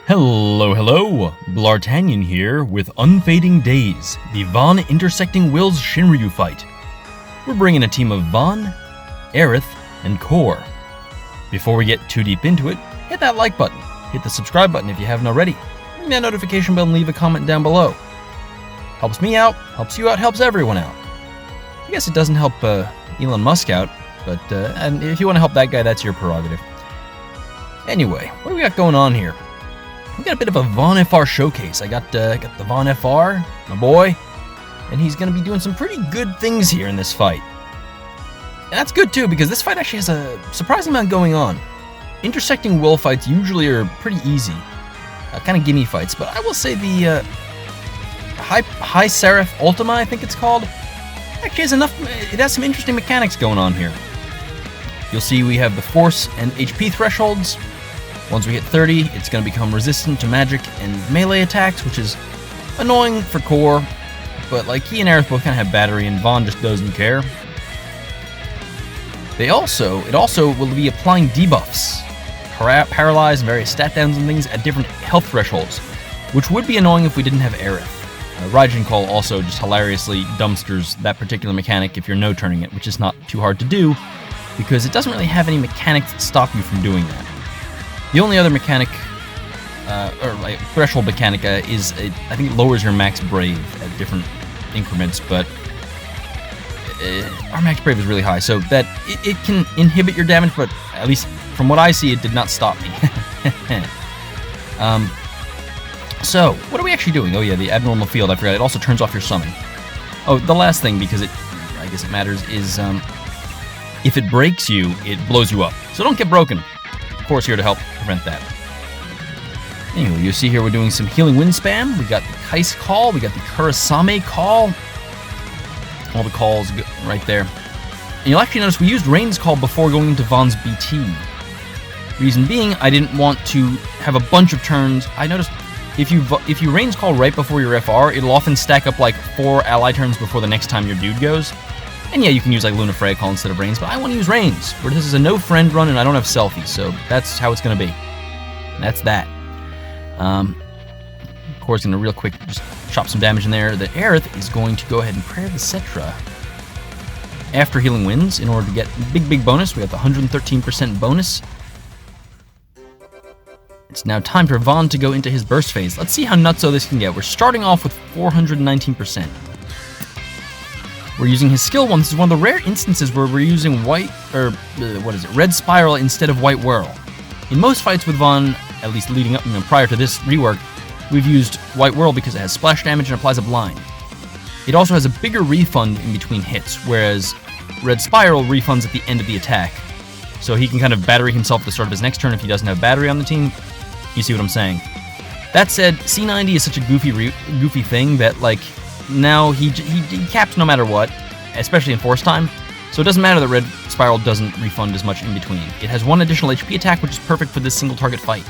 Hello, Bl'Artagnan here with Unfading Days, the Vaan intersecting wills Shinryu fight. We're bringing a team of Vaan, Aerith, and Core. Before we get too deep into it, hit that like button, hit the subscribe button if you haven't already, ring that notification bell and leave a comment down below. Helps me out, helps you out, helps everyone out. I guess it doesn't help Elon Musk out, but and if you want to help that guy, that's your prerogative. Anyway, what do we got going on here? We got a bit of a Vaan FR showcase. I got the Vaan FR, my boy, and he's going to be doing some pretty good things here in this fight. And that's good too, because this fight actually has a surprising amount going on. Intersecting will fights usually are pretty easy, kind of gimme fights, but I will say the High Seraph Ultima, I think it's called, actually has enough. It has some interesting mechanics going on here. You'll see we have the force and HP thresholds. Once we hit 30, it's going to become resistant to magic and melee attacks, which is annoying for Core, but like he and Aerith both kind of have battery, and Vaan just doesn't care. It also will be applying debuffs, paralyze, and various stat downs and things at different health thresholds, which would be annoying if we didn't have Aerith. Raijin Call also just hilariously dumpsters that particular mechanic if you're no-turning it, which is not too hard to do, because it doesn't really have any mechanics that stop you from doing that. The only other mechanic, threshold mechanic, is, I think it lowers your max brave at different increments, but our max brave is really high, so that it can inhibit your damage, but at least from what I see, it did not stop me. So, what are we actually doing? Oh yeah, the abnormal field, I forgot, it also turns off your summon. Oh, the last thing, because I guess it matters, is if it breaks you, it blows you up. So don't get broken. Of course, here to help prevent that. Anyway, you see here we're doing some healing wind spam. We got the Kais call, we got the Kurasame call. All the calls right there. And you'll actually notice we used Rain's call before going into Vaan's BT. Reason being, I didn't want to have a bunch of turns. I noticed if you Rain's call right before your FR, it'll often stack up like 4 ally turns before the next time your dude goes. And yeah, you can use like Luna Freya call instead of Rain's, but I want to use Rain's, where this is a no friend run and I don't have selfies, so that's how it's going to be. And that's that. Of course, going to real quick just chop some damage in there. The Aerith is going to go ahead and prayer the Cetra after healing winds in order to get big bonus. We got the 113% bonus. It's now time for Vaan to go into his burst phase. Let's see how nutso this can get. We're starting off with 419%. We're using his skill one. This is one of the rare instances where we're using red spiral instead of white whirl. In most fights with Vaan, at least leading up, prior to this rework, we've used white whirl because it has splash damage and applies a blind. It also has a bigger refund in between hits, whereas red spiral refunds at the end of the attack. So he can kind of battery himself at the start of his next turn if he doesn't have battery on the team. You see what I'm saying? That said, C90 is such a goofy thing that like now he caps no matter what, especially in force time. So it doesn't matter that red spiral doesn't refund as much in between. It has 1 additional HP attack, which is perfect for this single target fight.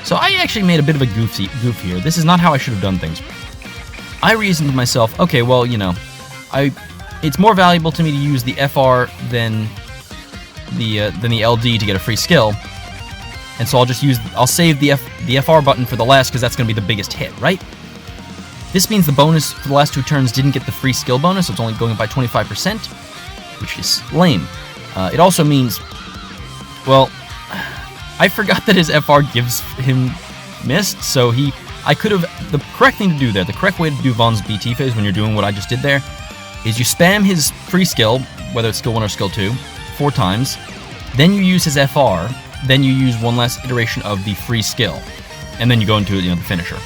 So I actually made a bit of a goof here. This is not how I should have done things. I reasoned to myself, okay, well, it's more valuable to me to use the FR than the LD to get a free skill. And so I'll save the FR button for the last, because that's going to be the biggest hit, right? This means the bonus for the last 2 turns didn't get the free skill bonus, so it's only going up by 25%, which is lame. It also means, well, I forgot that his FR gives him mist, so I could have, the correct thing to do there, the correct way to do Vaan's BT phase when you're doing what I just did there, is you spam his free skill, whether it's skill 1 or skill 2, 4 times, then you use his FR, then you use 1 last iteration of the free skill, and then you go into the finisher.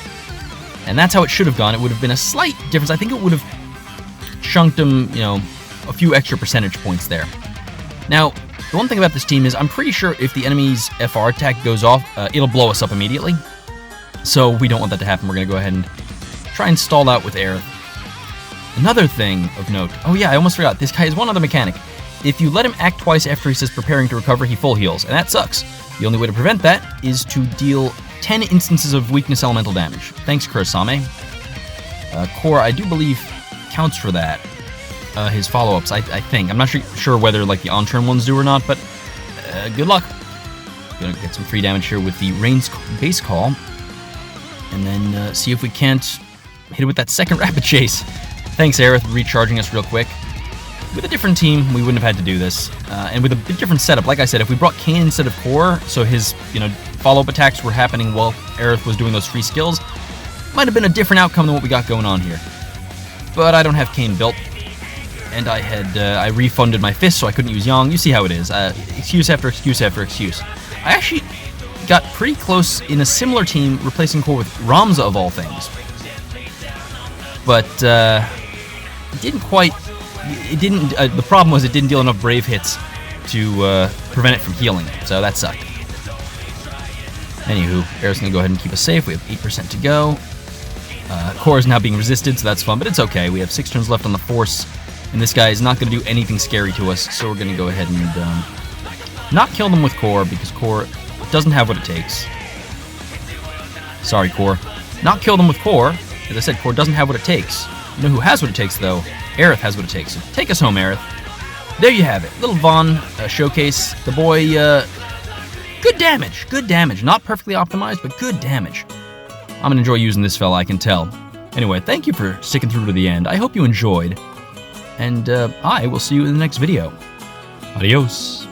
And that's how it should have gone. It would have been a slight difference. I think it would have chunked him, a few extra percentage points there. Now, the one thing about this team is I'm pretty sure if the enemy's FR attack goes off, it'll blow us up immediately. So we don't want that to happen. We're going to go ahead and try and stall out with Aerith. Another thing of note. Oh yeah, I almost forgot. This guy has one other mechanic. If you let him act twice after he says preparing to recover, he full heals. And that sucks. The only way to prevent that is to deal 10 instances of weakness elemental damage. Thanks, Kurasame. Core, I do believe, counts for that. His follow-ups, I think. I'm not sure whether like the on-turn ones do or not, but good luck. Gonna get some free damage here with the Rain's base call. And then see if we can't hit it with that second Rapid Chase. Thanks, Aerith, for recharging us real quick. With a different team, we wouldn't have had to do this. And with a bit different setup, like I said, if we brought Kain instead of Core, so his, follow-up attacks were happening while Aerith was doing those free skills, might have been a different outcome than what we got going on here. But I don't have Kain built, and I refunded my fist, so I couldn't use Yang. You see how it is. Excuse after excuse after excuse. I actually got pretty close in a similar team, replacing Core with Ramza of all things. But it didn't quite. It didn't. The problem was it didn't deal enough Brave hits to prevent it from healing, so that sucked. Anywho, Aerith's gonna go ahead and keep us safe. We have 8% to go. Core is now being resisted, so that's fun, but it's okay. We have 6 turns left on the Force, and this guy is not going to do anything scary to us, so we're going to go ahead and not kill them with Core, because Core doesn't have what it takes. Sorry, Core. Not kill them with Core. As I said, Core doesn't have what it takes. You know who has what it takes, though? Aerith has what it takes. So take us home, Aerith. There you have it. Little Vaan showcase. The boy, good damage. Good damage. Not perfectly optimized, but good damage. I'm going to enjoy using this fella, I can tell. Anyway, thank you for sticking through to the end. I hope you enjoyed. And I will see you in the next video. Adios.